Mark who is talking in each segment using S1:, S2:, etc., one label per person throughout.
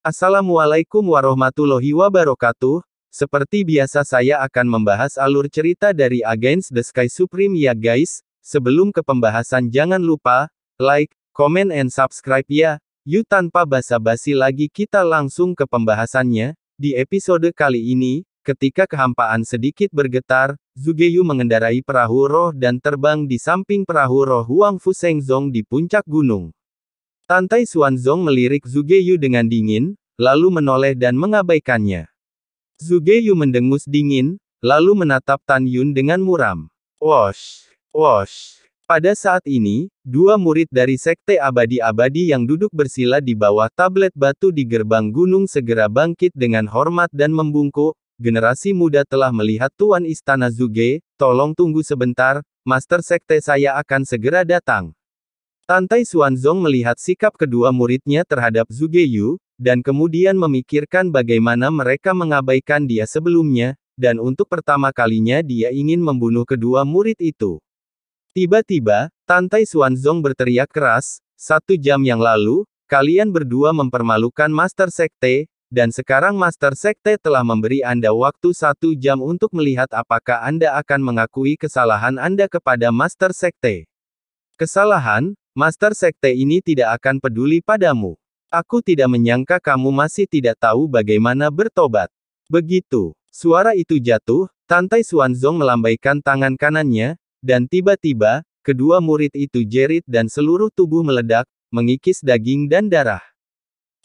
S1: Assalamualaikum warahmatullahi wabarakatuh. Seperti biasa saya akan membahas alur cerita dari Against the Sky Supreme ya guys. Sebelum ke pembahasan jangan lupa, like, comment and subscribe ya. Yuk tanpa basa-basi lagi kita langsung ke pembahasannya. Di episode kali ini, ketika kehampaan sedikit bergetar, Zugeyu mengendarai perahu roh dan terbang di samping perahu roh Huang Fusengzong di puncak gunung. Tantai Xuanzong melirik Zugeyu dengan dingin, lalu menoleh dan mengabaikannya. Zugeyu mendengus dingin, lalu menatap Tan Yun dengan muram. Wosh! Wosh! Pada saat ini, dua murid dari Sekte Abadi-Abadi yang duduk bersila di bawah tablet batu di gerbang gunung segera bangkit dengan hormat dan membungkuk. Generasi muda telah melihat Tuan Istana Zuge, tolong tunggu sebentar, Master Sekte saya akan segera datang. Tantai Xuanzong melihat sikap kedua muridnya terhadap Zugeyu, dan kemudian memikirkan bagaimana mereka mengabaikan dia sebelumnya, dan untuk pertama kalinya dia ingin membunuh kedua murid itu. Tiba-tiba, Tantai Xuanzong berteriak keras, 1 jam yang lalu, kalian berdua mempermalukan Master Sekte, dan sekarang Master Sekte telah memberi Anda waktu 1 jam untuk melihat apakah Anda akan mengakui kesalahan Anda kepada Master Sekte. Kesalahan? Master Sekte ini tidak akan peduli padamu. Aku tidak menyangka kamu masih tidak tahu bagaimana bertobat. Begitu suara itu jatuh, Tantai Xuanzong melambaikan tangan kanannya, dan tiba-tiba, kedua murid itu jerit dan seluruh tubuh meledak, mengikis daging dan darah.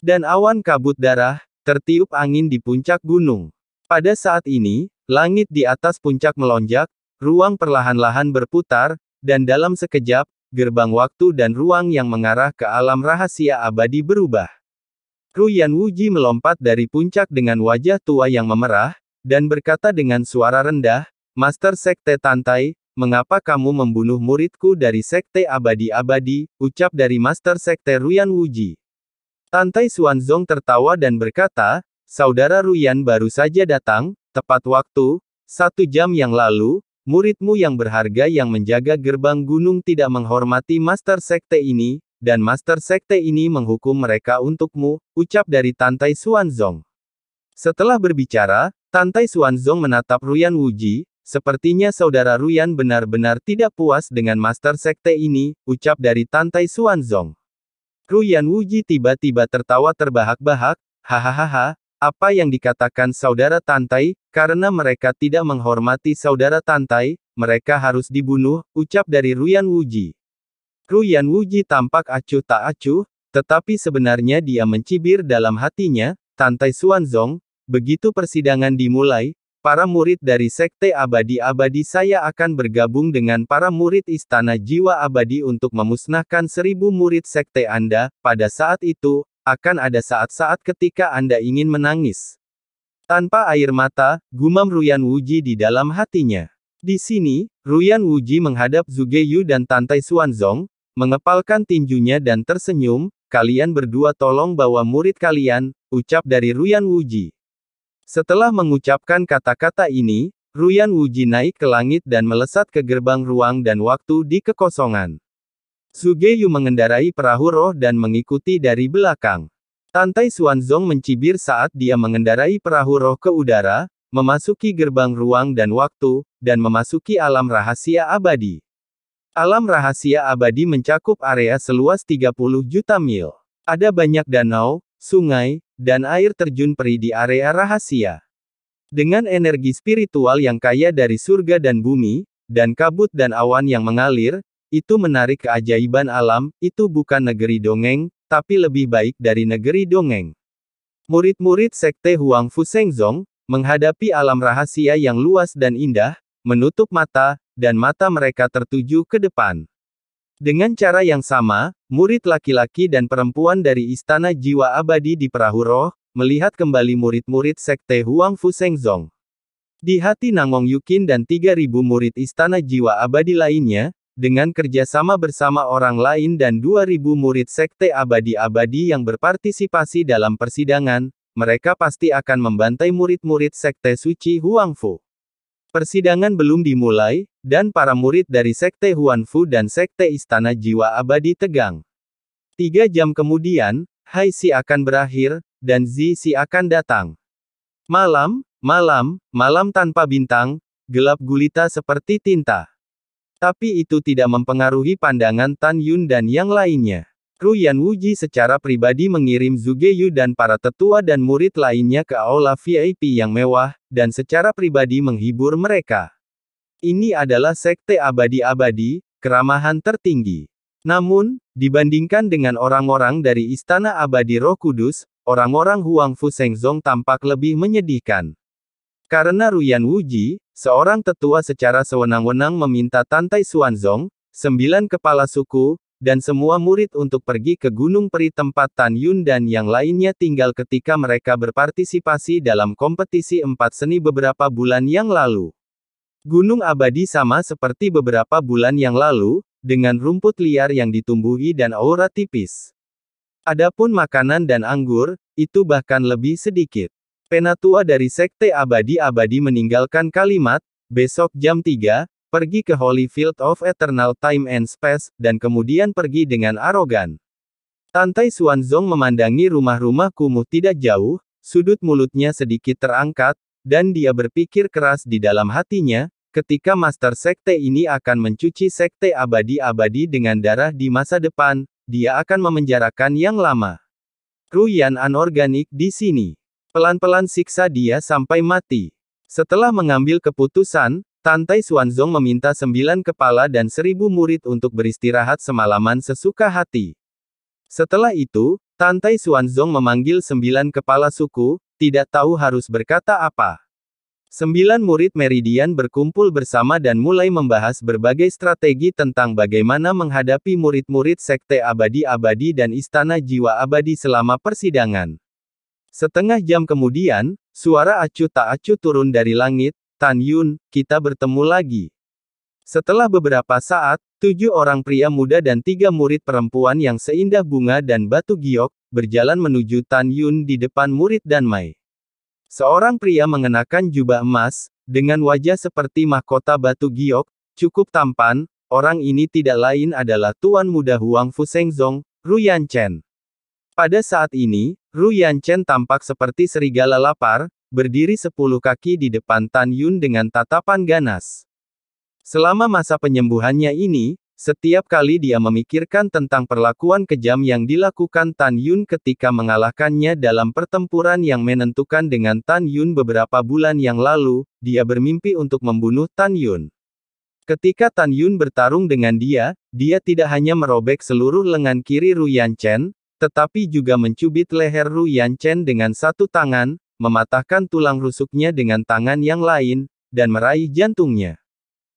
S1: Dan awan kabut darah, tertiup angin di puncak gunung. Pada saat ini, langit di atas puncak melonjak, ruang perlahan-lahan berputar, dan dalam sekejap, gerbang waktu dan ruang yang mengarah ke alam rahasia abadi berubah. Ruyan Wuji melompat dari puncak dengan wajah tua yang memerah, dan berkata dengan suara rendah, Master Sekte Tantai, mengapa kamu membunuh muridku dari Sekte Abadi-Abadi, ucap dari Master Sekte Ruyan Wuji. Tantai Xuanzong tertawa dan berkata, Saudara Ruyan baru saja datang, tepat waktu, 1 jam yang lalu, muridmu yang berharga yang menjaga gerbang gunung tidak menghormati Master Sekte ini, dan Master Sekte ini menghukum mereka untukmu, ucap dari Tantai Xuanzong. Setelah berbicara, Tantai Xuanzong menatap Ruyan Wuji, sepertinya Saudara Ruyan benar-benar tidak puas dengan Master Sekte ini, ucap dari Tantai Xuanzong. Ruyan Wuji tiba-tiba tertawa terbahak-bahak, hahaha, apa yang dikatakan Saudara Tantai, karena mereka tidak menghormati Saudara Tantai, mereka harus dibunuh, ucap dari Ruyan Wuji. Ruyan Wuji tampak acuh tak acuh, tetapi sebenarnya dia mencibir dalam hatinya, Tantai Xuanzong, begitu persidangan dimulai, para murid dari Sekte Abadi-Abadi saya akan bergabung dengan para murid Istana Jiwa Abadi untuk memusnahkan 1000 murid Sekte Anda, pada saat itu, akan ada saat-saat ketika Anda ingin menangis. Tanpa air mata, gumam Ruyan Wuji di dalam hatinya. Di sini, Ruyan Wuji menghadap Zugeyu dan Tantai Xuanzong, mengepalkan tinjunya dan tersenyum, kalian berdua tolong bawa murid kalian, ucap dari Ruyan Wuji. Setelah mengucapkan kata-kata ini, Ruyan Wuji naik ke langit dan melesat ke gerbang ruang dan waktu di kekosongan. Zugeyu mengendarai perahu roh dan mengikuti dari belakang. Tantai Xuanzong mencibir saat dia mengendarai perahu roh ke udara, memasuki gerbang ruang dan waktu, dan memasuki alam rahasia abadi. Alam rahasia abadi mencakup area seluas 30 juta mil. Ada banyak danau, sungai, dan air terjun peri di area rahasia. Dengan energi spiritual yang kaya dari surga dan bumi, dan kabut dan awan yang mengalir, itu menarik keajaiban alam, itu bukan negeri dongeng, tapi lebih baik dari negeri dongeng. Murid-murid Sekte Huang Fusengzong, menghadapi alam rahasia yang luas dan indah, menutup mata, dan mata mereka tertuju ke depan. Dengan cara yang sama, murid laki-laki dan perempuan dari Istana Jiwa Abadi di perahu roh, melihat kembali murid-murid Sekte Huang Fusengzong. Di hati Nangong Yukin dan 3000 murid Istana Jiwa Abadi lainnya, dengan kerjasama bersama orang lain dan 2000 murid Sekte Abadi-Abadi yang berpartisipasi dalam persidangan, mereka pasti akan membantai murid-murid Sekte Suci Huangfu. Persidangan belum dimulai, dan para murid dari Sekte Huanfu dan Sekte Istana Jiwa Abadi tegang. 3 jam kemudian, Haixi akan berakhir, dan Zizi akan datang. Malam, malam, malam tanpa bintang, gelap gulita seperti tinta. Tapi itu tidak mempengaruhi pandangan Tan Yun dan yang lainnya. Ruyan Wuji secara pribadi mengirim Zhuge Yu dan para tetua dan murid lainnya ke aula VIP yang mewah, dan secara pribadi menghibur mereka. Ini adalah sekte abadi-abadi, keramahan tertinggi. Namun, dibandingkan dengan orang-orang dari Istana Abadi Roh Kudus, orang-orang Huang Fu Shengzong tampak lebih menyedihkan. Karena Ruyan Wuji, seorang tetua secara sewenang-wenang meminta Tantai Xuanzong, 9 kepala suku, dan semua murid untuk pergi ke Gunung Peri tempat Tan Yun dan yang lainnya tinggal ketika mereka berpartisipasi dalam kompetisi 4 seni beberapa bulan yang lalu. Gunung Abadi sama seperti beberapa bulan yang lalu, dengan rumput liar yang ditumbuhi dan aura tipis. Adapun makanan dan anggur, itu bahkan lebih sedikit. Penatua dari Sekte Abadi-Abadi meninggalkan kalimat, besok jam 3, pergi ke Holy Field of Eternal Time and Space, dan kemudian pergi dengan arogan. Tantai Xuanzong memandangi rumah-rumah kumuh tidak jauh, sudut mulutnya sedikit terangkat, dan dia berpikir keras di dalam hatinya, ketika Master Sekte ini akan mencuci Sekte Abadi-Abadi dengan darah di masa depan, dia akan memenjarakan yang lama. Ruyan anorganik di sini. Pelan-pelan siksa dia sampai mati. Setelah mengambil keputusan, Tantai Xuanzong meminta 9 kepala dan 1000 murid untuk beristirahat semalaman sesuka hati. Setelah itu, Tantai Xuanzong memanggil 9 kepala suku, tidak tahu harus berkata apa. 9 murid Meridian berkumpul bersama dan mulai membahas berbagai strategi tentang bagaimana menghadapi murid-murid Sekte Abadi-Abadi dan Istana Jiwa Abadi selama persidangan. Setengah jam kemudian, suara acuh tak acuh turun dari langit. Tan Yun, kita bertemu lagi. Setelah beberapa saat, 7 orang pria muda dan 3 murid perempuan yang seindah bunga dan batu giok, berjalan menuju Tan Yun di depan murid dan Mai. Seorang pria mengenakan jubah emas, dengan wajah seperti mahkota batu giok, cukup tampan, orang ini tidak lain adalah Tuan Muda Huang Fu Shengzong, Ruyan Chen. Pada saat ini, Ruyan Chen tampak seperti serigala lapar, berdiri 10 kaki di depan Tan Yun dengan tatapan ganas. Selama masa penyembuhannya ini, setiap kali dia memikirkan tentang perlakuan kejam yang dilakukan Tan Yun ketika mengalahkannya dalam pertempuran yang menentukan dengan Tan Yun beberapa bulan yang lalu, dia bermimpi untuk membunuh Tan Yun. Ketika Tan Yun bertarung dengan dia tidak hanya merobek seluruh lengan kiri Ruyan Chen, tetapi juga mencubit leher Ruyan Chen dengan satu tangan, mematahkan tulang rusuknya dengan tangan yang lain, dan meraih jantungnya.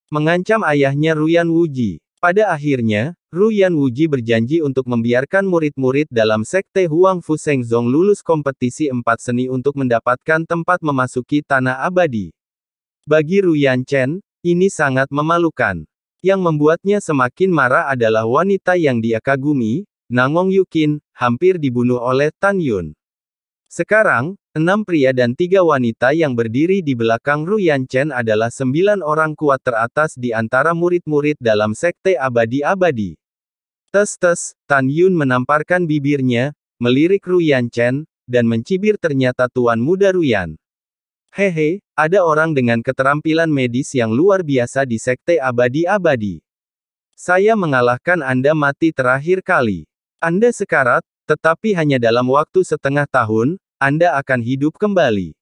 S1: Mengancam ayahnya Ruyan Wuji. Pada akhirnya, Ruyan Wuji berjanji untuk membiarkan murid-murid dalam Sekte Huang Fu Shengzong lulus kompetisi 4 seni untuk mendapatkan tempat memasuki Tanah Abadi. Bagi Ruyan Chen, ini sangat memalukan. Yang membuatnya semakin marah adalah wanita yang dia kagumi, Nangong Yukin, hampir dibunuh oleh Tan Yun. Sekarang, 6 pria dan 3 wanita yang berdiri di belakang Ruyan Chen adalah 9 orang kuat teratas di antara murid-murid dalam Sekte Abadi-Abadi. Tes-tes, Tan Yun menamparkan bibirnya, melirik Ruyan Chen, dan mencibir ternyata Tuan Muda Ruyan. Hehe, ada orang dengan keterampilan medis yang luar biasa di Sekte Abadi-Abadi. Saya mengalahkan Anda mati terakhir kali. Anda sekarat, tetapi hanya dalam waktu setengah tahun, Anda akan hidup kembali.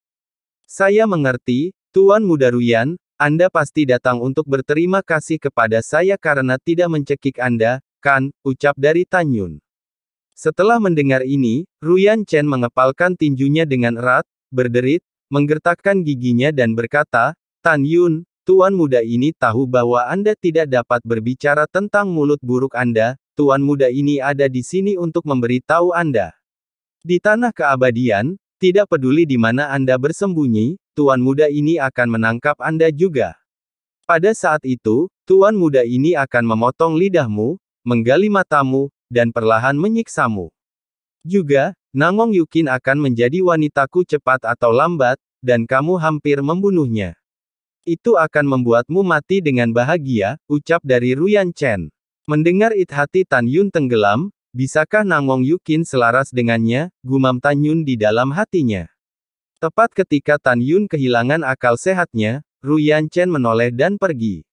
S1: Saya mengerti, Tuan Muda Ruyan, Anda pasti datang untuk berterima kasih kepada saya karena tidak mencekik Anda, kan, ucap dari Tan Yun. Setelah mendengar ini, Ruyan Chen mengepalkan tinjunya dengan erat, berderit, menggertakkan giginya dan berkata, Tan Yun, Tuan Muda ini tahu bahwa Anda tidak dapat berbicara tentang mulut buruk Anda. Tuan Muda ini ada di sini untuk memberitahu Anda. Di tanah keabadian, tidak peduli di mana Anda bersembunyi, Tuan Muda ini akan menangkap Anda juga. Pada saat itu, Tuan Muda ini akan memotong lidahmu, menggali matamu, dan perlahan menyiksamu. Juga, Nangong Yukin akan menjadi wanitaku cepat atau lambat, dan kamu hampir membunuhnya. Itu akan membuatmu mati dengan bahagia, ucap dari Ruyan Chen. Mendengar itu hati Tan Yun tenggelam, bisakah Nangong Yukin selaras dengannya, gumam Tan Yun di dalam hatinya. Tepat ketika Tan Yun kehilangan akal sehatnya, Ruyan Chen menoleh dan pergi.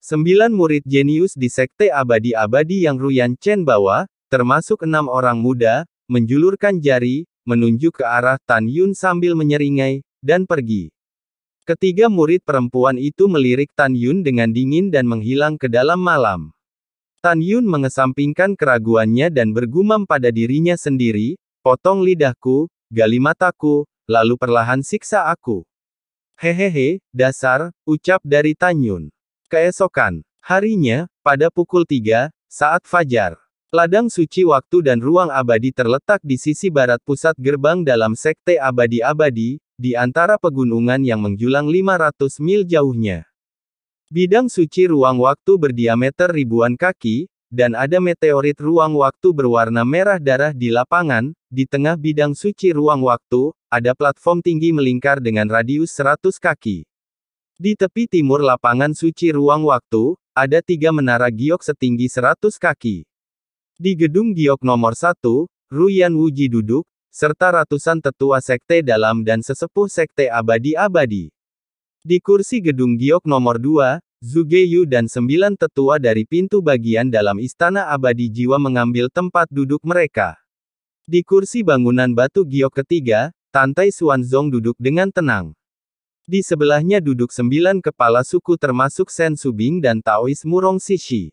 S1: 9 murid jenius di Sekte Abadi-Abadi yang Ruyan Chen bawa, termasuk 6 orang muda, menjulurkan jari, menunjuk ke arah Tan Yun sambil menyeringai, dan pergi. Ketiga murid perempuan itu melirik Tan Yun dengan dingin dan menghilang ke dalam malam. Tan Yun mengesampingkan keraguannya dan bergumam pada dirinya sendiri, potong lidahku, gali mataku, lalu perlahan siksa aku. Hehehe, dasar, ucap dari Tan Yun. Keesokan harinya, pada pukul 3, saat fajar. Ladang suci waktu dan ruang abadi terletak di sisi barat pusat gerbang dalam Sekte Abadi-Abadi, di antara pegunungan yang menjulang 500 mil jauhnya. Bidang suci ruang waktu berdiameter ribuan kaki, dan ada meteorit ruang waktu berwarna merah darah di lapangan. Di tengah bidang suci ruang waktu, ada platform tinggi melingkar dengan radius 100 kaki. Di tepi timur lapangan suci ruang waktu, ada 3 menara giok setinggi 100 kaki. Di gedung giok nomor 1, Ruyan Wuji duduk, serta ratusan tetua sekte dalam dan sesepuh sekte abadi-abadi. Di kursi gedung giok nomor 2, Zugeyu dan 9 tetua dari pintu bagian dalam istana abadi jiwa mengambil tempat duduk mereka. Di kursi bangunan batu giok ketiga, Tantai Xuanzong duduk dengan tenang. Di sebelahnya duduk 9 kepala suku termasuk Sen Subing dan Taois Murong Sishi.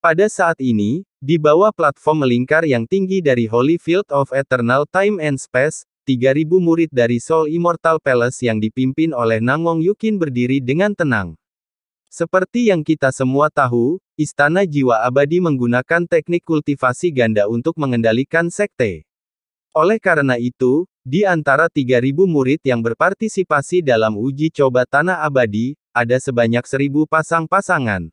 S1: Pada saat ini, di bawah platform melingkar yang tinggi dari Holy Field of Eternal Time and Space, 3.000 murid dari Soul Immortal Palace yang dipimpin oleh Nangong Yukin berdiri dengan tenang. Seperti yang kita semua tahu, Istana Jiwa Abadi menggunakan teknik kultivasi ganda untuk mengendalikan sekte. Oleh karena itu, di antara 3.000 murid yang berpartisipasi dalam uji coba tanah abadi, ada sebanyak 1.000 pasang-pasangan.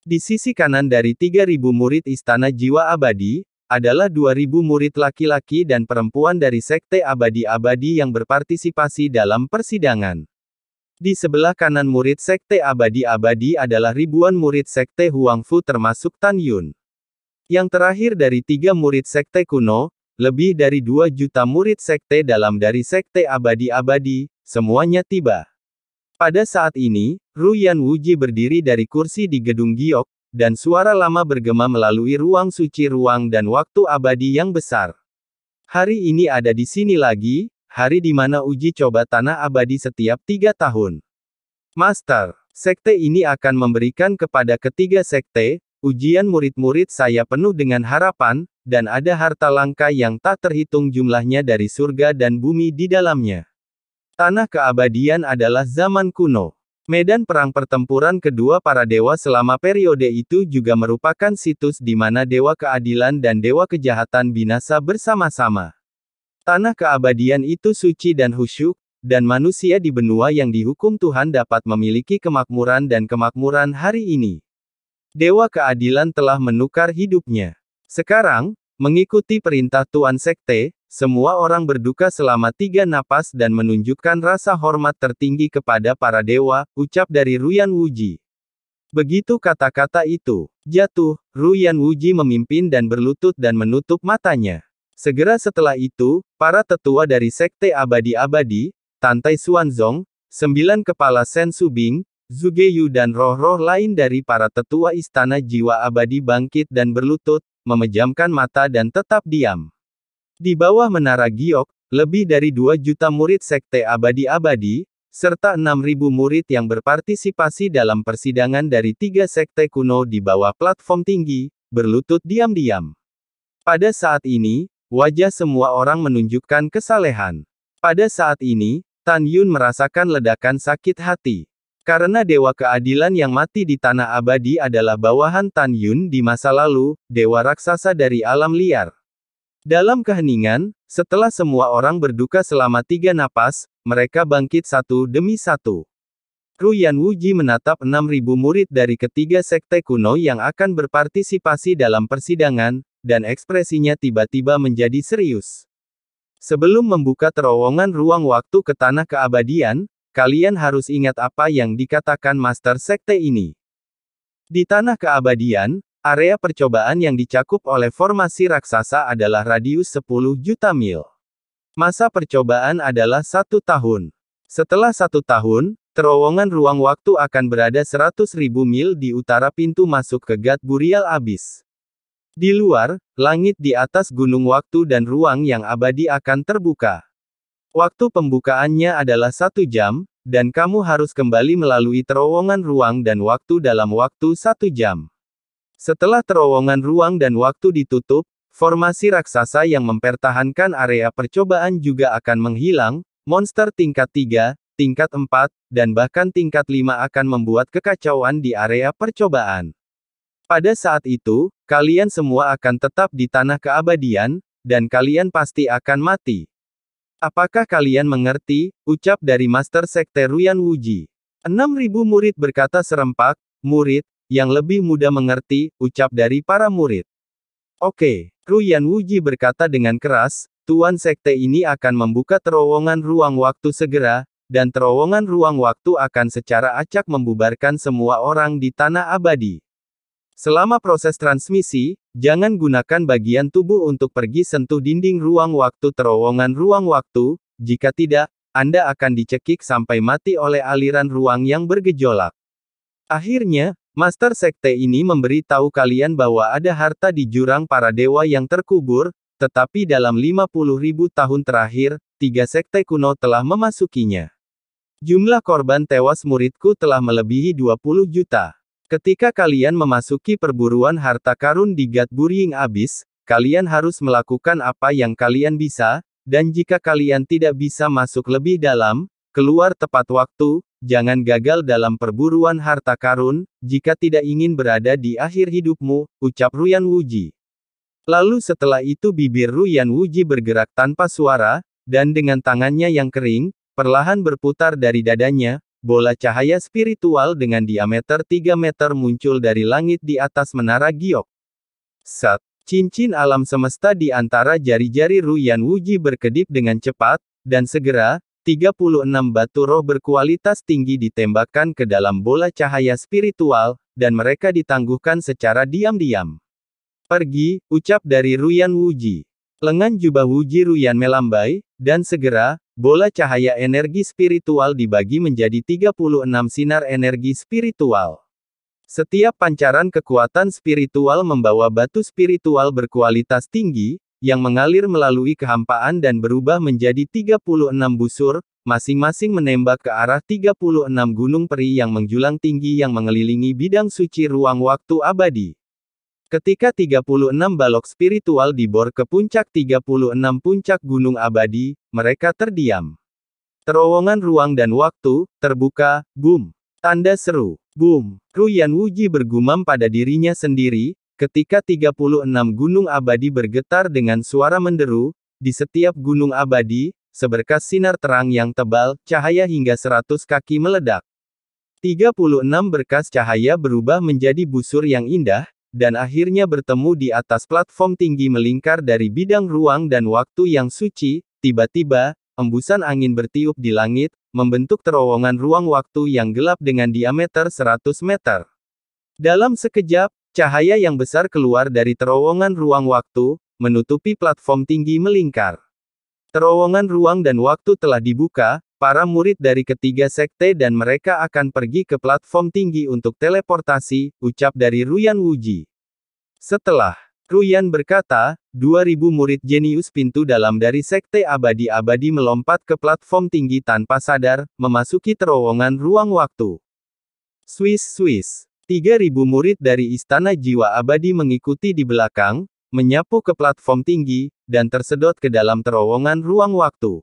S1: Di sisi kanan dari 3.000 murid Istana Jiwa Abadi, adalah 2.000 murid laki-laki dan perempuan dari Sekte Abadi-Abadi yang berpartisipasi dalam persidangan. Di sebelah kanan murid Sekte Abadi-Abadi adalah ribuan murid Sekte Huangfu termasuk Tan Yun. Yang terakhir dari 3 murid Sekte kuno, lebih dari 2 juta murid Sekte dalam dari Sekte Abadi-Abadi, semuanya tiba. Pada saat ini, Ruyan Wuji berdiri dari kursi di gedung giok, dan suara lama bergema melalui ruang suci ruang dan waktu abadi yang besar. Hari ini ada di sini lagi, hari di mana uji coba tanah abadi setiap 3 tahun. Master, sekte ini akan memberikan kepada ketiga sekte, ujian murid-murid saya penuh dengan harapan, dan ada harta langka yang tak terhitung jumlahnya dari surga dan bumi di dalamnya. Tanah keabadian adalah zaman kuno. Medan perang pertempuran kedua para dewa selama periode itu juga merupakan situs di mana dewa keadilan dan dewa kejahatan binasa bersama-sama. Tanah keabadian itu suci dan khusyuk, dan manusia di benua yang dihukum Tuhan dapat memiliki kemakmuran dan kemakmuran hari ini. Dewa keadilan telah menukar hidupnya. Sekarang, mengikuti perintah Tuan Sekte, semua orang berduka selama 3 napas dan menunjukkan rasa hormat tertinggi kepada para dewa, ucap dari Ruyan Wuji. Begitu kata-kata itu jatuh, Ruyan Wuji memimpin dan berlutut dan menutup matanya. Segera setelah itu, para tetua dari Sekte Abadi-Abadi, Tantai Xuanzong, 9 kepala Sen Subing, Zugeyu dan roh-roh lain dari para tetua Istana Jiwa Abadi bangkit dan berlutut, memejamkan mata dan tetap diam. Di bawah menara giok, lebih dari 2 juta murid Sekte Abadi-Abadi, serta 6.000 murid yang berpartisipasi dalam persidangan dari 3 sekte kuno di bawah platform tinggi, berlutut diam-diam. Pada saat ini, wajah semua orang menunjukkan kesalehan. Pada saat ini, Tan Yun merasakan ledakan sakit hati. Karena dewa keadilan yang mati di tanah abadi adalah bawahan Tan Yun di masa lalu, dewa raksasa dari alam liar. Dalam keheningan, setelah semua orang berduka selama 3 napas, mereka bangkit satu demi satu. Ruyan Wuji menatap 6.000 murid dari ketiga sekte kuno yang akan berpartisipasi dalam persidangan, dan ekspresinya tiba-tiba menjadi serius. Sebelum membuka terowongan ruang waktu ke tanah keabadian, kalian harus ingat apa yang dikatakan Master Sekte ini. Di tanah keabadian, Area percobaan yang dicakup oleh formasi raksasa adalah radius 10 juta mil. Masa percobaan adalah 1 tahun. Setelah 1 tahun, terowongan ruang waktu akan berada 100.000 mil di utara pintu masuk ke Gat Burial Abyss. Di luar, langit di atas gunung waktu dan ruang yang abadi akan terbuka. Waktu pembukaannya adalah 1 jam, dan kamu harus kembali melalui terowongan ruang dan waktu dalam waktu 1 jam. Setelah terowongan ruang dan waktu ditutup, formasi raksasa yang mempertahankan area percobaan juga akan menghilang, monster tingkat 3, tingkat 4, dan bahkan tingkat 5 akan membuat kekacauan di area percobaan. Pada saat itu, kalian semua akan tetap di tanah keabadian, dan kalian pasti akan mati. Apakah kalian mengerti? Ucap dari Master Sekte Ruyan Wuji. 6.000 murid berkata serempak, murid, yang lebih mudah mengerti, ucap dari para murid. Oke, Ruyan Wuji berkata dengan keras, Tuan Sekte ini akan membuka terowongan ruang waktu segera, dan terowongan ruang waktu akan secara acak membubarkan semua orang di tanah abadi. Selama proses transmisi, jangan gunakan bagian tubuh untuk pergi sentuh dinding ruang waktu terowongan ruang waktu, jika tidak, Anda akan dicekik sampai mati oleh aliran ruang yang bergejolak. Akhirnya, Master Sekte ini memberi tahu kalian bahwa ada harta di jurang para dewa yang terkubur, tetapi dalam 50.000 tahun terakhir, 3 sekte kuno telah memasukinya. Jumlah korban tewas muridku telah melebihi 20 juta. Ketika kalian memasuki perburuan harta karun di Gat Burial Abyss, kalian harus melakukan apa yang kalian bisa, dan jika kalian tidak bisa masuk lebih dalam, keluar tepat waktu, jangan gagal dalam perburuan harta karun, jika tidak ingin berada di akhir hidupmu, ucap Ruyan Wuji. Lalu setelah itu bibir Ruyan Wuji bergerak tanpa suara, dan dengan tangannya yang kering, perlahan berputar dari dadanya, bola cahaya spiritual dengan diameter 3 meter muncul dari langit di atas menara giok. Sat, cincin alam semesta di antara jari-jari Ruyan Wuji berkedip dengan cepat, dan segera, 36 batu roh berkualitas tinggi ditembakkan ke dalam bola cahaya spiritual, dan mereka ditangguhkan secara diam-diam. Pergi, ucap dari Ruyan Wuji. Lengan jubah Wuji Ruyan melambai, dan segera, bola cahaya energi spiritual dibagi menjadi 36 sinar energi spiritual. Setiap pancaran kekuatan spiritual membawa batu spiritual berkualitas tinggi, yang mengalir melalui kehampaan dan berubah menjadi 36 busur, masing-masing menembak ke arah 36 gunung peri yang menjulang tinggi yang mengelilingi bidang suci ruang waktu abadi. Ketika 36 balok spiritual dibor ke puncak 36 puncak gunung abadi, mereka terdiam. Terowongan ruang dan waktu, terbuka, boom. Tanda seru, boom. Ruyan Wuji bergumam pada dirinya sendiri, ketika 36 gunung abadi bergetar dengan suara menderu, di setiap gunung abadi, seberkas sinar terang yang tebal, cahaya hingga 100 kaki meledak. 36 berkas cahaya berubah menjadi busur yang indah, dan akhirnya bertemu di atas platform tinggi melingkar dari bidang ruang dan waktu yang suci. Tiba-tiba, embusan angin bertiup di langit, membentuk terowongan ruang waktu yang gelap dengan diameter 100 meter. Dalam sekejap, cahaya yang besar keluar dari terowongan ruang waktu, menutupi platform tinggi melingkar. Terowongan ruang dan waktu telah dibuka, para murid dari ketiga sekte dan mereka akan pergi ke platform tinggi untuk teleportasi, ucap dari Ruyan Wuji. Setelah Ruyan berkata, 2000 murid jenius pintu dalam dari sekte abadi-abadi melompat ke platform tinggi tanpa sadar, memasuki terowongan ruang waktu. Swiss. 3.000 murid dari Istana Jiwa Abadi mengikuti di belakang, menyapu ke platform tinggi, dan tersedot ke dalam terowongan ruang waktu.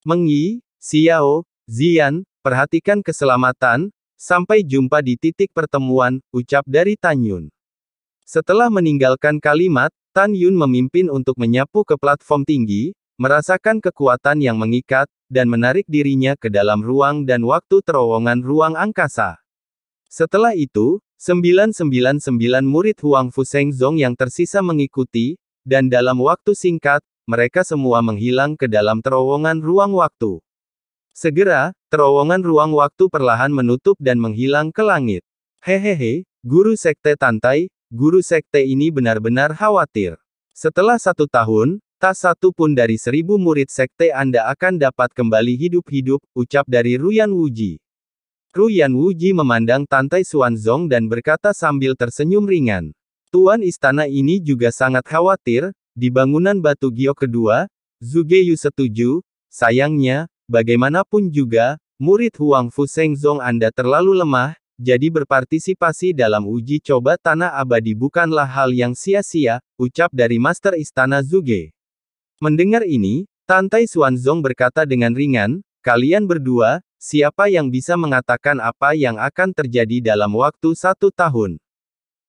S1: Mengyi, Xiao, Zian, perhatikan keselamatan, sampai jumpa di titik pertemuan, ucap dari Tan Yun. Setelah meninggalkan kalimat, Tan Yun memimpin untuk menyapu ke platform tinggi, merasakan kekuatan yang mengikat, dan menarik dirinya ke dalam ruang dan waktu terowongan ruang angkasa. Setelah itu, 999 murid Huang Fushengzong yang tersisa mengikuti, dan dalam waktu singkat, mereka semua menghilang ke dalam terowongan ruang waktu. Segera, terowongan ruang waktu perlahan menutup dan menghilang ke langit. Hehehe, Guru Sekte Tantai, guru sekte ini benar-benar khawatir. Setelah 1 tahun, tak satu pun dari 1000 murid sekte Anda akan dapat kembali hidup-hidup, ucap dari Ruyan Wuji. Ruyan Wuji memandang Tantai Xuanzong dan berkata sambil tersenyum ringan. Tuan istana ini juga sangat khawatir, di bangunan batu giok kedua, Zhuge Yu setuju, sayangnya, bagaimanapun juga, murid Huang Fu Shengzong Anda terlalu lemah, jadi berpartisipasi dalam uji coba tanah abadi bukanlah hal yang sia-sia, ucap dari Master Istana Zhuge. Mendengar ini, Tantai Xuanzong berkata dengan ringan, kalian berdua, siapa yang bisa mengatakan apa yang akan terjadi dalam waktu 1 tahun?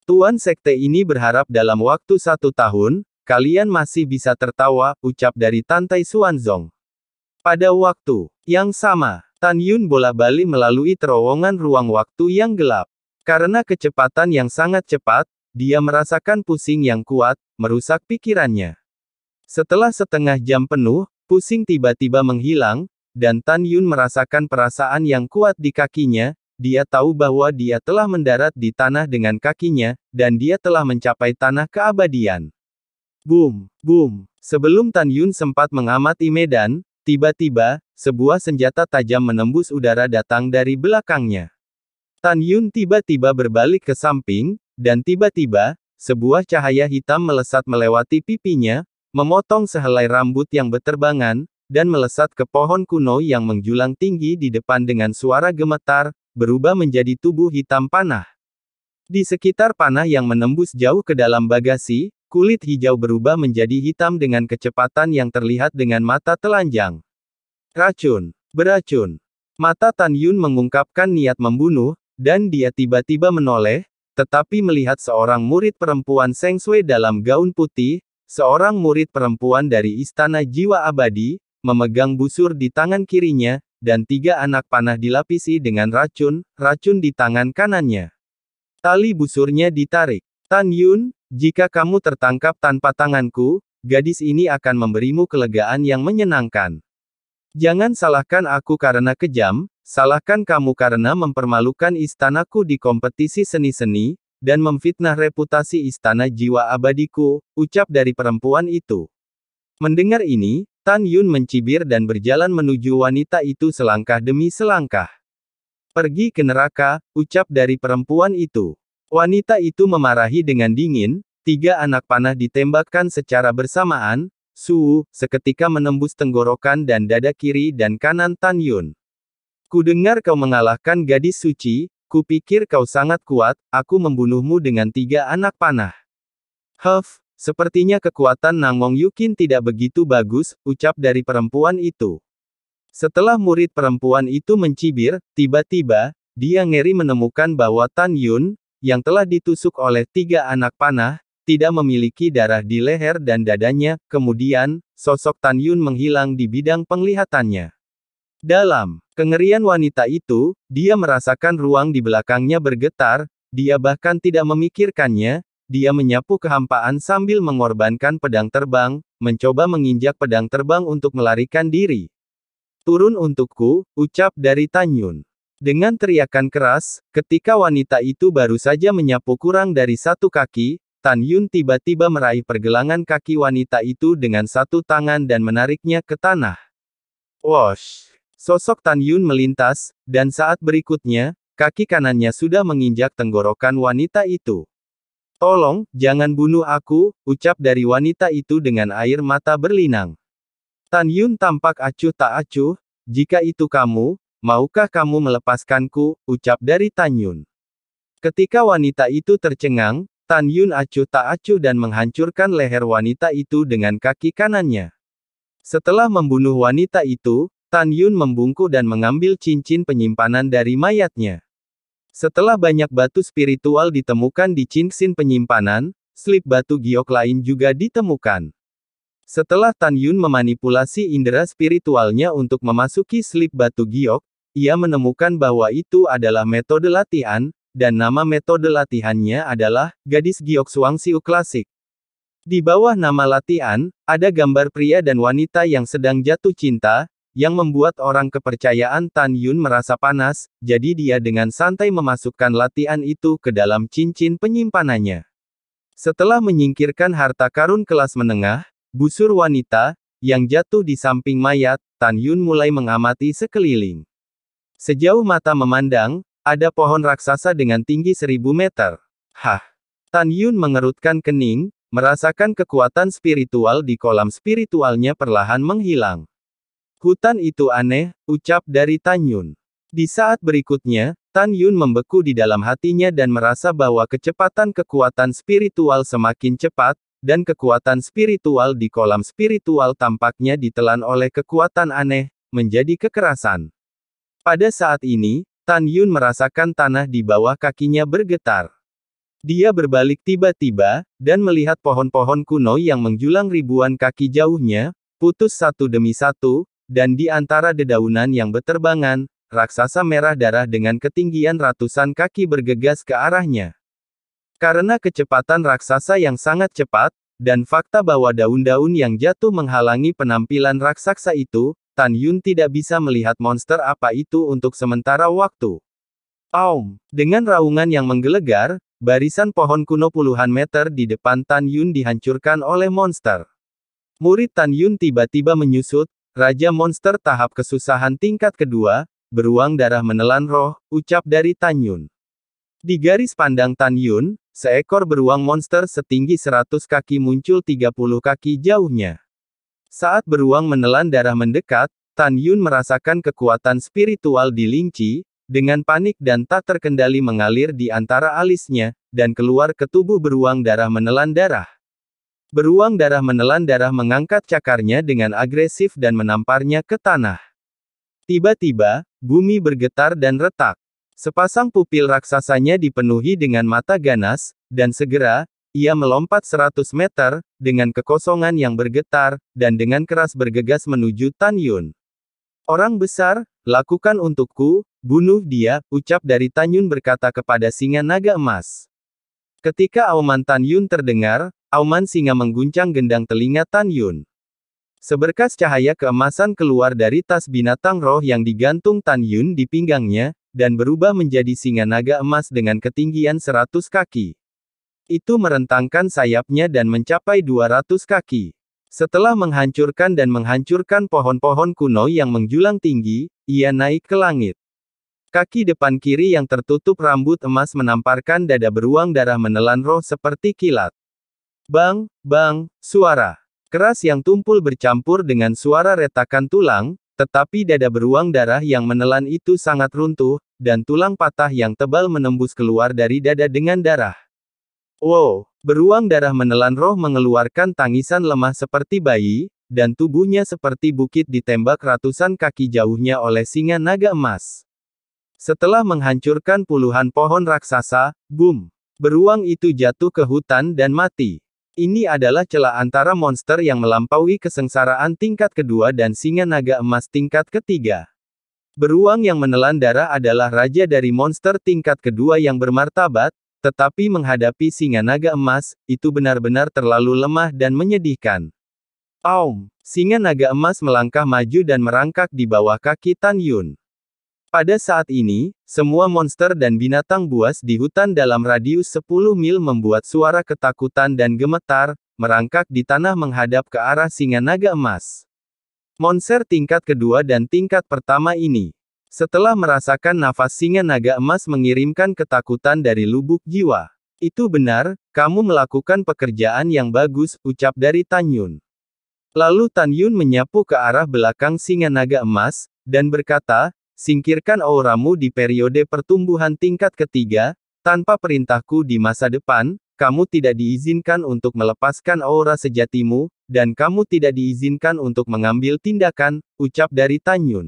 S1: Tuan sekte ini berharap dalam waktu 1 tahun, kalian masih bisa tertawa, ucap dari Tantai Xuanzong. Pada waktu yang sama, Tan Yun bolak-balik melalui terowongan ruang waktu yang gelap. Karena kecepatan yang sangat cepat, dia merasakan pusing yang kuat, merusak pikirannya. Setelah setengah jam penuh, pusing tiba-tiba menghilang, dan Tan Yun merasakan perasaan yang kuat di kakinya, dia tahu bahwa dia telah mendarat di tanah dengan kakinya, dan dia telah mencapai tanah keabadian. Boom, boom. Sebelum Tan Yun sempat mengamati medan, tiba-tiba, sebuah senjata tajam menembus udara datang dari belakangnya. Tan Yun tiba-tiba berbalik ke samping, dan tiba-tiba, sebuah cahaya hitam melesat melewati pipinya, memotong sehelai rambut yang berterbangan, dan melesat ke pohon kuno yang menjulang tinggi di depan dengan suara gemetar, berubah menjadi tubuh hitam panah. Di sekitar panah yang menembus jauh ke dalam bagasi, kulit hijau berubah menjadi hitam dengan kecepatan yang terlihat dengan mata telanjang. Racun. Beracun. Mata Tan Yun mengungkapkan niat membunuh, dan dia tiba-tiba menoleh, tetapi melihat seorang murid perempuan Seng Sui dalam gaun putih, seorang murid perempuan dari Istana Jiwa Abadi, memegang busur di tangan kirinya, dan 3 anak panah dilapisi dengan racun di tangan kanannya. Tali busurnya ditarik. Tan Yun, jika kamu tertangkap tanpa tanganku, gadis ini akan memberimu kelegaan yang menyenangkan. Jangan salahkan aku karena kejam, salahkan kamu karena mempermalukan istanaku di kompetisi seni-seni, dan memfitnah reputasi istana jiwa abadiku, ucap dari perempuan itu. Mendengar ini, Tan Yun mencibir dan berjalan menuju wanita itu selangkah demi selangkah. Pergi ke neraka, ucap dari perempuan itu. Wanita itu memarahi dengan dingin, 3 anak panah ditembakkan secara bersamaan, seketika menembus tenggorokan dan dada kiri dan kanan Tan Yun. Kudengar kau mengalahkan gadis suci, kupikir kau sangat kuat, aku membunuhmu dengan 3 anak panah. Sepertinya kekuatan Nangong Yukin tidak begitu bagus, ucap dari perempuan itu. Setelah murid perempuan itu mencibir, tiba-tiba, dia ngeri menemukan bahwa Tan Yun, yang telah ditusuk oleh 3 anak panah, tidak memiliki darah di leher dan dadanya, kemudian, sosok Tan Yun menghilang di bidang penglihatannya. Dalam kengerian wanita itu, dia merasakan ruang di belakangnya bergetar, dia bahkan tidak memikirkannya, dia menyapu kehampaan sambil mengorbankan pedang terbang, mencoba menginjak pedang terbang untuk melarikan diri. Turun untukku, ucap dari Tan Yun. Dengan teriakan keras, ketika wanita itu baru saja menyapu kurang dari 1 kaki, Tan Yun tiba-tiba meraih pergelangan kaki wanita itu dengan 1 tangan dan menariknya ke tanah. Wosh! Sosok Tan Yun melintas, dan saat berikutnya, kaki kanannya sudah menginjak tenggorokan wanita itu. Tolong, jangan bunuh aku, ucap dari wanita itu dengan air mata berlinang. Tan Yun tampak acuh tak acuh, jika itu kamu, maukah kamu melepaskanku, ucap dari Tan Yun. Ketika wanita itu tercengang, Tan Yun acuh tak acuh dan menghancurkan leher wanita itu dengan kaki kanannya. Setelah membunuh wanita itu, Tan Yun membungkuk dan mengambil cincin penyimpanan dari mayatnya. Setelah banyak batu spiritual ditemukan di cincin penyimpanan, slip batu giok lain juga ditemukan. Setelah Tan Yun memanipulasi indera spiritualnya untuk memasuki slip batu giok, ia menemukan bahwa itu adalah metode latihan, dan nama metode latihannya adalah Gadis Giok Xuangxiu Klasik. Di bawah nama latihan, ada gambar pria dan wanita yang sedang jatuh cinta, yang membuat orang kepercayaan Tan Yun merasa panas, jadi dia dengan santai memasukkan latihan itu ke dalam cincin penyimpanannya. Setelah menyingkirkan harta karun kelas menengah, busur wanita, yang jatuh di samping mayat, Tan Yun mulai mengamati sekeliling. Sejauh mata memandang, ada pohon raksasa dengan tinggi 1000 meter. Hah! Tan Yun mengerutkan kening, merasakan kekuatan spiritual di kolam spiritualnya perlahan menghilang. Hutan itu aneh, ucap dari Tan Yun. Di saat berikutnya, Tan Yun membeku di dalam hatinya dan merasa bahwa kecepatan kekuatan spiritual semakin cepat, dan kekuatan spiritual di kolam spiritual tampaknya ditelan oleh kekuatan aneh, menjadi kekerasan. Pada saat ini, Tan Yun merasakan tanah di bawah kakinya bergetar. Dia berbalik tiba-tiba, dan melihat pohon-pohon kuno yang menjulang ribuan kaki jauhnya, putus satu demi satu, dan di antara dedaunan yang beterbangan, raksasa merah darah dengan ketinggian ratusan kaki bergegas ke arahnya. Karena kecepatan raksasa yang sangat cepat, dan fakta bahwa daun-daun yang jatuh menghalangi penampilan raksasa itu, Tan Yun tidak bisa melihat monster apa itu untuk sementara waktu. Aum! Dengan raungan yang menggelegar, barisan pohon kuno puluhan meter di depan Tan Yun dihancurkan oleh monster. Murid Tan Yun tiba-tiba menyusut, Raja Monster tahap kesusahan tingkat kedua, beruang darah menelan roh, ucap dari Tan Yun. Di garis pandang Tan Yun, seekor beruang monster setinggi 100 kaki muncul 30 kaki jauhnya. Saat beruang menelan darah mendekat, Tan Yun merasakan kekuatan spiritual di Lingqi, dengan panik dan tak terkendali mengalir di antara alisnya, dan keluar ke tubuh beruang darah menelan darah. Beruang darah menelan darah mengangkat cakarnya dengan agresif dan menamparnya ke tanah. Tiba-tiba, bumi bergetar dan retak. Sepasang pupil raksasanya dipenuhi dengan mata ganas, dan segera, ia melompat 100 meter, dengan kekosongan yang bergetar, dan dengan keras bergegas menuju Tan Yun. Orang besar, lakukan untukku, bunuh dia, ucap dari Tan Yun berkata kepada singa naga emas. Ketika auman Tan Yun terdengar, auman singa mengguncang gendang telinga Tan Yun. Seberkas cahaya keemasan keluar dari tas binatang roh yang digantung Tan Yun di pinggangnya, dan berubah menjadi singa naga emas dengan ketinggian 100 kaki. Itu merentangkan sayapnya dan mencapai 200 kaki. Setelah menghancurkan pohon-pohon kuno yang menjulang tinggi, ia naik ke langit. Kaki depan kiri yang tertutup rambut emas menamparkan dada beruang darah menelan roh seperti kilat. Bang, bang, suara keras yang tumpul bercampur dengan suara retakan tulang, tetapi dada beruang darah yang menelan itu sangat runtuh, dan tulang patah yang tebal menembus keluar dari dada dengan darah. Wow! Beruang darah menelan roh mengeluarkan tangisan lemah seperti bayi, dan tubuhnya seperti bukit ditembak ratusan kaki jauhnya oleh singa naga emas. Setelah menghancurkan puluhan pohon raksasa, boom! Beruang itu jatuh ke hutan dan mati. Ini adalah celah antara monster yang melampaui kesengsaraan tingkat kedua dan singa naga emas tingkat ketiga. Beruang yang menelan darah adalah raja dari monster tingkat kedua yang bermartabat, tetapi menghadapi singa naga emas, itu benar-benar terlalu lemah dan menyedihkan. Aum! Singa naga emas melangkah maju dan merangkak di bawah kaki Tan Yun. Pada saat ini, semua monster dan binatang buas di hutan dalam radius 10 mil membuat suara ketakutan dan gemetar, merangkak di tanah menghadap ke arah singa naga emas. Monster tingkat kedua dan tingkat pertama ini. Setelah merasakan nafas singa naga emas mengirimkan ketakutan dari lubuk jiwa. Itu benar, kamu melakukan pekerjaan yang bagus, ucap dari Tan Yun. Lalu Tan Yun menyapu ke arah belakang singa naga emas, dan berkata, singkirkan auramu di periode pertumbuhan tingkat ketiga, tanpa perintahku di masa depan, kamu tidak diizinkan untuk melepaskan aura sejatimu, dan kamu tidak diizinkan untuk mengambil tindakan, ucap dari Tan Yun.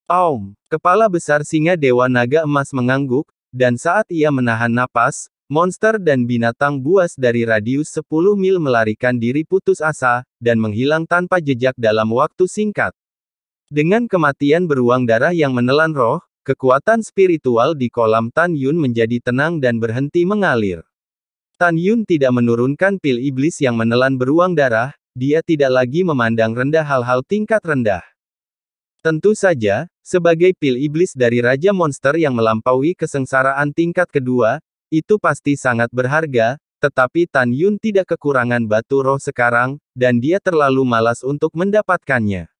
S1: Aum! Kepala besar singa Dewa Naga Emas mengangguk, dan saat ia menahan napas, monster dan binatang buas dari radius 10 mil melarikan diri putus asa, dan menghilang tanpa jejak dalam waktu singkat. Dengan kematian beruang darah yang menelan roh, kekuatan spiritual di kolam Tan Yun menjadi tenang dan berhenti mengalir. Tan Yun tidak menurunkan pil iblis yang menelan beruang darah, dia tidak lagi memandang rendah hal-hal tingkat rendah. Tentu saja, sebagai pil iblis dari Raja Monster yang melampaui kesengsaraan tingkat kedua, itu pasti sangat berharga, tetapi Tan Yun tidak kekurangan batu roh sekarang, dan dia terlalu malas untuk mendapatkannya.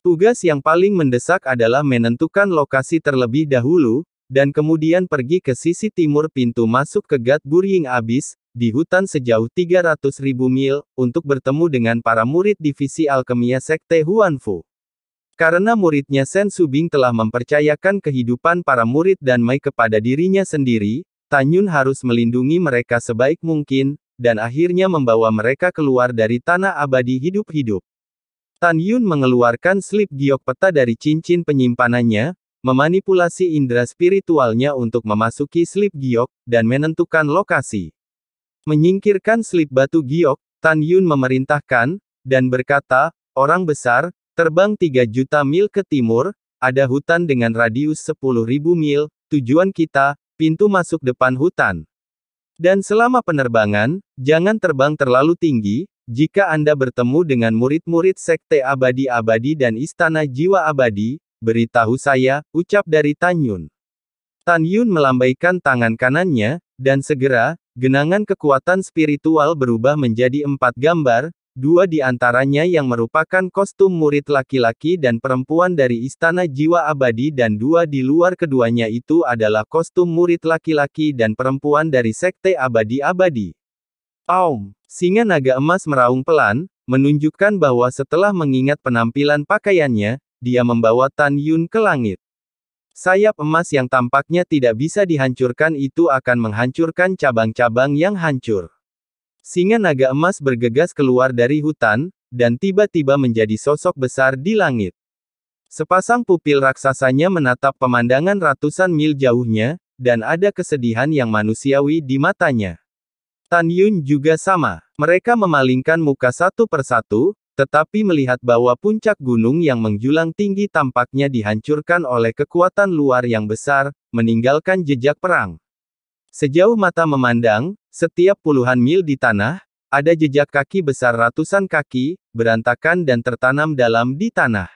S1: Tugas yang paling mendesak adalah menentukan lokasi terlebih dahulu, dan kemudian pergi ke sisi timur pintu masuk ke God Burying Abyss, di hutan sejauh 300.000 mil, untuk bertemu dengan para murid divisi alkemia Sekte Huanfu. Karena muridnya Shen Subing telah mempercayakan kehidupan para murid dan Mai kepada dirinya sendiri, Tan Yun harus melindungi mereka sebaik mungkin, dan akhirnya membawa mereka keluar dari tanah abadi hidup-hidup. Tan Yun mengeluarkan slip giok peta dari cincin penyimpanannya, memanipulasi indera spiritualnya untuk memasuki slip giok, dan menentukan lokasi. Menyingkirkan slip batu giok, Tan Yun memerintahkan, dan berkata, "Orang besar, terbang 3 juta mil ke timur, ada hutan dengan radius 10.000 mil, tujuan kita, pintu masuk depan hutan. Dan selama penerbangan, jangan terbang terlalu tinggi, jika Anda bertemu dengan murid-murid Sekte Abadi-Abadi dan Istana Jiwa Abadi, beritahu saya," ucap dari Tan Yun. Tan Yun melambaikan tangan kanannya, dan segera, genangan kekuatan spiritual berubah menjadi 4 gambar, 2 di antaranya yang merupakan kostum murid laki-laki dan perempuan dari Istana Jiwa Abadi dan 2 di luar keduanya itu adalah kostum murid laki-laki dan perempuan dari Sekte Abadi-Abadi. Aum! Singa naga emas meraung pelan, menunjukkan bahwa setelah mengingat penampilan pakaiannya, dia membawa Tan Yun ke langit. Sayap emas yang tampaknya tidak bisa dihancurkan itu akan menghancurkan cabang-cabang yang hancur. Singa naga emas bergegas keluar dari hutan, dan tiba-tiba menjadi sosok besar di langit. Sepasang pupil raksasanya menatap pemandangan ratusan mil jauhnya, dan ada kesedihan yang manusiawi di matanya. Tan Yun juga sama. Mereka memalingkan muka satu persatu, tetapi melihat bahwa puncak gunung yang menjulang tinggi tampaknya dihancurkan oleh kekuatan luar yang besar, meninggalkan jejak perang. Sejauh mata memandang, setiap puluhan mil di tanah, ada jejak kaki besar ratusan kaki, berantakan dan tertanam dalam di tanah.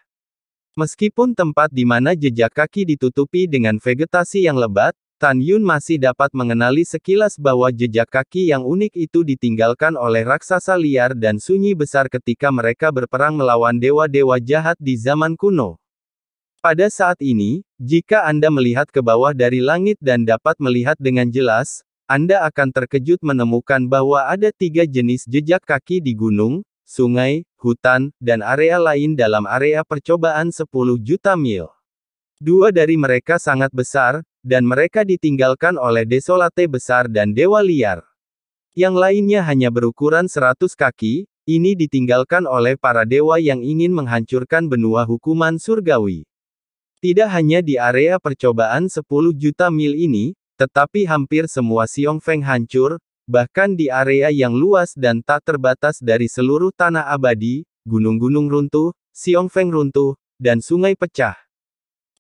S1: Meskipun tempat di mana jejak kaki ditutupi dengan vegetasi yang lebat, Tan Yun masih dapat mengenali sekilas bahwa jejak kaki yang unik itu ditinggalkan oleh raksasa liar dan sunyi besar ketika mereka berperang melawan dewa-dewa jahat di zaman kuno. Pada saat ini, jika Anda melihat ke bawah dari langit dan dapat melihat dengan jelas, Anda akan terkejut menemukan bahwa ada 3 jenis jejak kaki di gunung, sungai, hutan, dan area lain dalam area percobaan 10 juta mil. 2 dari mereka sangat besar, dan mereka ditinggalkan oleh Desolate besar dan dewa liar. Yang lainnya hanya berukuran 100 kaki, ini ditinggalkan oleh para dewa yang ingin menghancurkan benua hukuman surgawi. Tidak hanya di area percobaan 10 juta mil ini, tetapi hampir semua Xiongfeng hancur, bahkan di area yang luas dan tak terbatas dari seluruh tanah abadi, gunung-gunung runtuh, Xiongfeng runtuh, dan sungai pecah.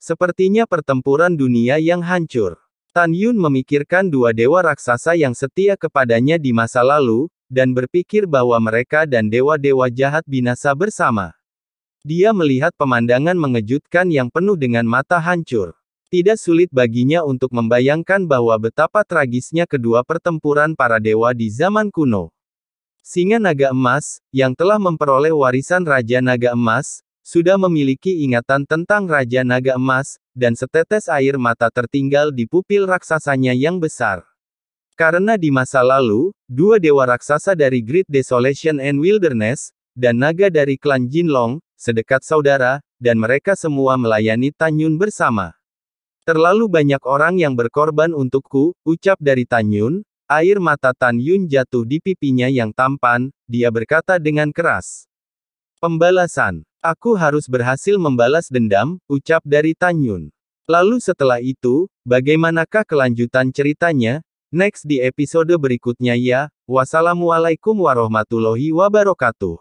S1: Sepertinya pertempuran dunia yang hancur. Tan Yun memikirkan 2 dewa raksasa yang setia kepadanya di masa lalu, dan berpikir bahwa mereka dan dewa-dewa jahat binasa bersama. Dia melihat pemandangan mengejutkan yang penuh dengan mata hancur. Tidak sulit baginya untuk membayangkan bahwa betapa tragisnya kedua pertempuran para dewa di zaman kuno. Singa naga emas, yang telah memperoleh warisan Raja Naga Emas, sudah memiliki ingatan tentang Raja Naga Emas, dan setetes air mata tertinggal di pupil raksasanya yang besar. Karena di masa lalu, 2 dewa raksasa dari Great Desolation and Wilderness, dan naga dari klan Jinlong, sedekat saudara, dan mereka semua melayani Tan Yun bersama. Terlalu banyak orang yang berkorban untukku, ucap dari Tan Yun. Air mata Tan Yun jatuh di pipinya yang tampan, dia berkata dengan keras. Pembalasan. Aku harus berhasil membalas dendam, ucap dari Tan Yun. Lalu setelah itu, bagaimanakah kelanjutan ceritanya? Next di episode berikutnya ya. Wassalamualaikum warahmatullahi wabarakatuh.